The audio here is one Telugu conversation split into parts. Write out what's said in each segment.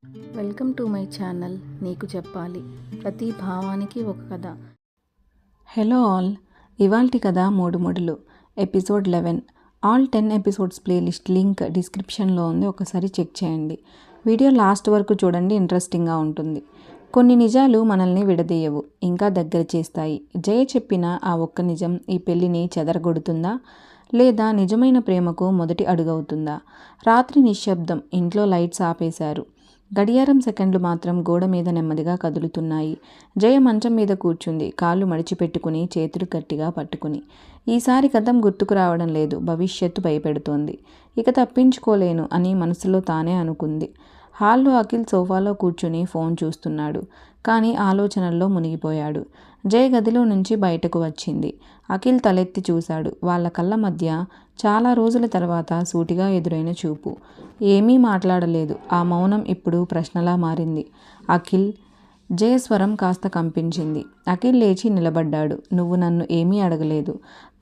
Welcome to my channel. నీకు చెప్పాలి, ప్రతి భావానికి ఒక కథ. హలో ఆల్, ఇవాల్టి కథ మూడు ముడులు, episode 11. All 10 episodes playlist link డిస్క్రిప్షన్లో ఉంది, ఒకసారి చెక్ చేయండి. వీడియో లాస్ట్ వరకు చూడండి, ఇంట్రెస్టింగ్గా ఉంటుంది. కొన్ని నిజాలు మనల్ని విడదీయవు, ఇంకా దగ్గర చేస్తాయి. జయ చెప్పిన ఆ ఒక్క నిజం ఈ పెళ్లిని చెదరగొడుతుందా, లేదా నిజమైన ప్రేమకు మొదటి అడుగవుతుందా? రాత్రి నిశ్శబ్దం, ఇంట్లో లైట్స్ ఆపేశారు. గడియారం సెకండ్లు మాత్రం గోడ మీద నెమ్మదిగా కదులుతున్నాయి. జయ మంచం మీద కూర్చుంది, కాళ్ళు మడిచిపెట్టుకుని, చేతులు గట్టిగా పట్టుకుని. ఈసారి గతం గుర్తుకు రావడం లేదు, భవిష్యత్తు భయపెడుతోంది. ఇక తప్పించుకోలేను అని మనసులో తానే అనుకుంది. హాల్లో అఖిల్ సోఫాలో కూర్చుని ఫోన్ చూస్తున్నాడు, కానీ ఆలోచనల్లో మునిగిపోయాడు. జయ గదిలో నుంచి బయటకు వచ్చింది. అఖిల్ తలెత్తి చూశాడు. వాళ్ళ కళ్ళ మధ్య చాలా రోజుల తర్వాత సూటిగా ఎదురైన చూపు. ఏమీ మాట్లాడలేదు. ఆ మౌనం ఇప్పుడు ప్రశ్నలా మారింది. అఖిల్. జయ స్వరం కాస్త కంపించింది. అఖిల్ లేచి నిలబడ్డాడు. నువ్వు నన్ను ఏమీ అడగలేదు,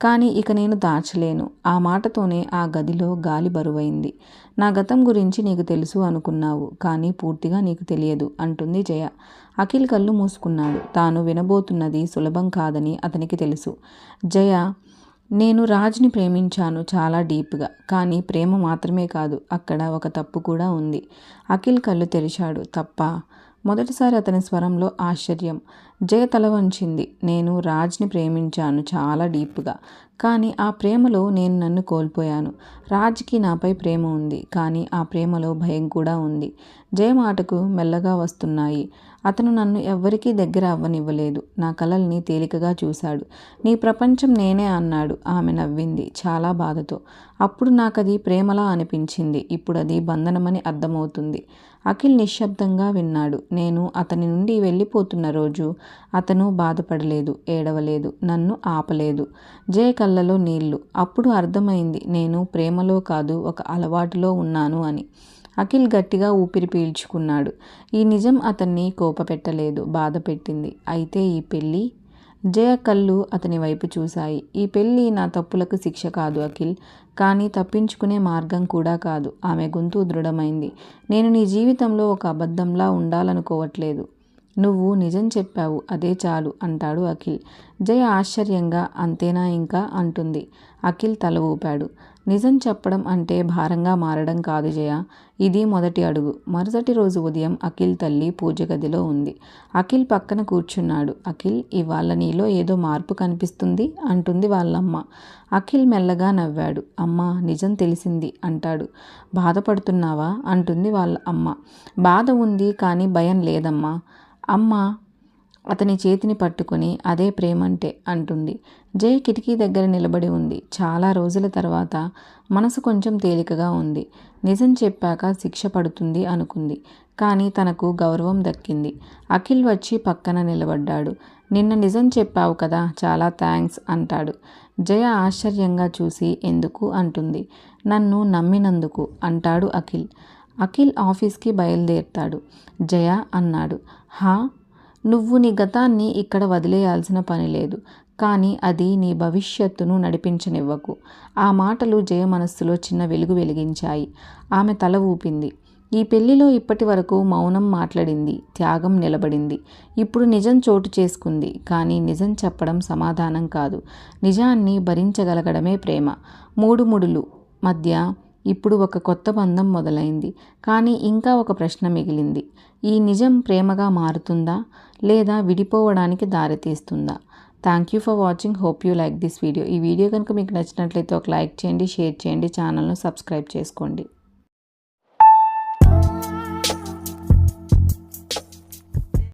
కానీ ఇక నేను దాచలేను. ఆ మాటతోనే ఆ గదిలో గాలి బరువైంది. నా గతం గురించి నీకు తెలుసు అనుకున్నావు, కానీ పూర్తిగా నీకు తెలియదు అంటుంది జయ. అఖిల్ కళ్ళు మూసుకున్నాడు. తాను వినబోతున్నది సులభం కాదని అతనికి తెలుసు. జయ, నేను రాజ్ని ప్రేమించాను చాలా డీప్గా, కానీ ప్రేమ మాత్రమే కాదు, అక్కడ ఒక తప్పు కూడా ఉంది. అఖిల్ కళ్ళు తెరిచాడు. తప్పా? మొదటిసారి అతని స్వరంలో ఆశ్చర్యం. జయ తల వంచింది. నేను రాజ్ని ప్రేమించాను చాలా డీప్గా, కానీ ఆ ప్రేమలో నేను నన్ను కోల్పోయాను. రాజ్కి నాపై ప్రేమ ఉంది, కానీ ఆ ప్రేమలో భయం కూడా ఉంది. జయ మాటకు మెల్లగా వస్తున్నాయి. అతను నన్ను ఎవ్వరికీ దగ్గర అవ్వనివ్వలేదు. నా కలల్ని తేలికగా చూశాడు. నీ ప్రపంచం నేనే అన్నాడు. ఆమె నవ్వింది, చాలా బాధతో. అప్పుడు నాకది ప్రేమలా అనిపించింది, ఇప్పుడు అది బంధనమని అర్థమవుతుంది. అఖిల్ నిశ్శబ్దంగా విన్నాడు. నేను అతని నుండి వెళ్ళిపోతున్న రోజు అతను బాధపడలేదు, ఏడవలేదు, నన్ను ఆపలేదు. జయ కళ్ళలో నీళ్లు. అప్పుడు అర్థమైంది, నేను ప్రేమలో కాదు, ఒక అలవాటులో ఉన్నాను అని. అఖిల్ గట్టిగా ఊపిరి పీల్చుకున్నాడు. ఈ నిజం అతన్ని కోపపెట్టలేదు, బాధ పెట్టింది. అయితే ఈ పెళ్ళి? జయ కళ్ళు అతని వైపు చూశాయి. ఈ పెళ్ళి నా తప్పులకు శిక్ష కాదు అఖిల్, కానీ తప్పించుకునే మార్గం కూడా కాదు. ఆమె గొంతు దృఢమైంది. నేను నీ జీవితంలో ఒక అబద్ధంలా ఉండాలనుకోవట్లేదు. నువ్వు నిజం చెప్పావు, అదే చాలు అంటాడు అఖిల్. జయ ఆశ్చర్యంగా అంతేనా ఇంకా అంటుంది. అఖిల్ తల ఊపాడు. నిజం చెప్పడం అంటే భారంగా మారడం కాదు జయ, ఇది మొదటి అడుగు. మరుసటి రోజు ఉదయం అఖిల్ తల్లి పూజ గదిలో ఉంది. అఖిల్ పక్కన కూర్చున్నాడు. అఖిల్, ఇవాళ నీలో ఏదో మార్పు కనిపిస్తుంది అంటుంది వాళ్ళమ్మ. అఖిల్ మెల్లగా నవ్వాడు. అమ్మ, నిజం తెలిసింది అంటాడు. బాధపడుతున్నావా అంటుంది వాళ్ళ అమ్మ. బాధ ఉంది, కానీ భయం లేదమ్మా. అమ్మ అతని చేతిని పట్టుకుని, అదే ప్రేమంటే అంటుంది. జయ కిటికీ దగ్గర నిలబడి ఉంది. చాలా రోజుల తర్వాత మనసు కొంచెం తేలికగా ఉంది. నిజం చెప్పాక శిక్ష పడుతుంది అనుకుంది, కానీ తనకు గౌరవం దక్కింది. అఖిల్ వచ్చి పక్కన నిలబడ్డాడు. నిన్న నిజం చెప్పావు కదా, చాలా థ్యాంక్స్ అంటాడు. జయ ఆశ్చర్యంగా చూసి ఎందుకు అంటుంది. నన్ను నమ్మినందుకు అంటాడు అఖిల్. అఖిల్ ఆఫీస్కి బయలుదేరుతాడు. జయ అన్నాడు. హా, నువ్వు నీ గతాన్ని ఇక్కడ వదిలేయాల్సిన పని లేదు, కానీ అది నీ భవిష్యత్తును నడిపించనివ్వకు. ఆ మాటలు జయ మనస్సులో చిన్న వెలుగు వెలిగించాయి. ఆమె తల ఊపింది. ఈ పెళ్లిలో ఇప్పటి వరకు మౌనం మాట్లాడింది, త్యాగం నిలబడింది. ఇప్పుడు నిజం చోటు చేసుకుంది, కానీ నిజం చెప్పడం సమాధానం కాదు. నిజాన్ని భరించగలగడమే ప్రేమ. మూడు ముడులు మధ్య ఇప్పుడు ఒక కొత్త బంధం మొదలైంది, కానీ ఇంకా ఒక ప్రశ్న మిగిలింది. ఈ నిజం ప్రేమగా మారుతుందా, లేదా విడిపోవడానికి దారితీస్తుందా? Thank you for watching. Hope you like this video. ఈ వీడియో కనుక మీకు నచ్చినట్లయితే ఒక లైక్ చేయండి, షేర్ చేయండి, ఛానల్ను సబ్స్క్రైబ్ చేసుకోండి.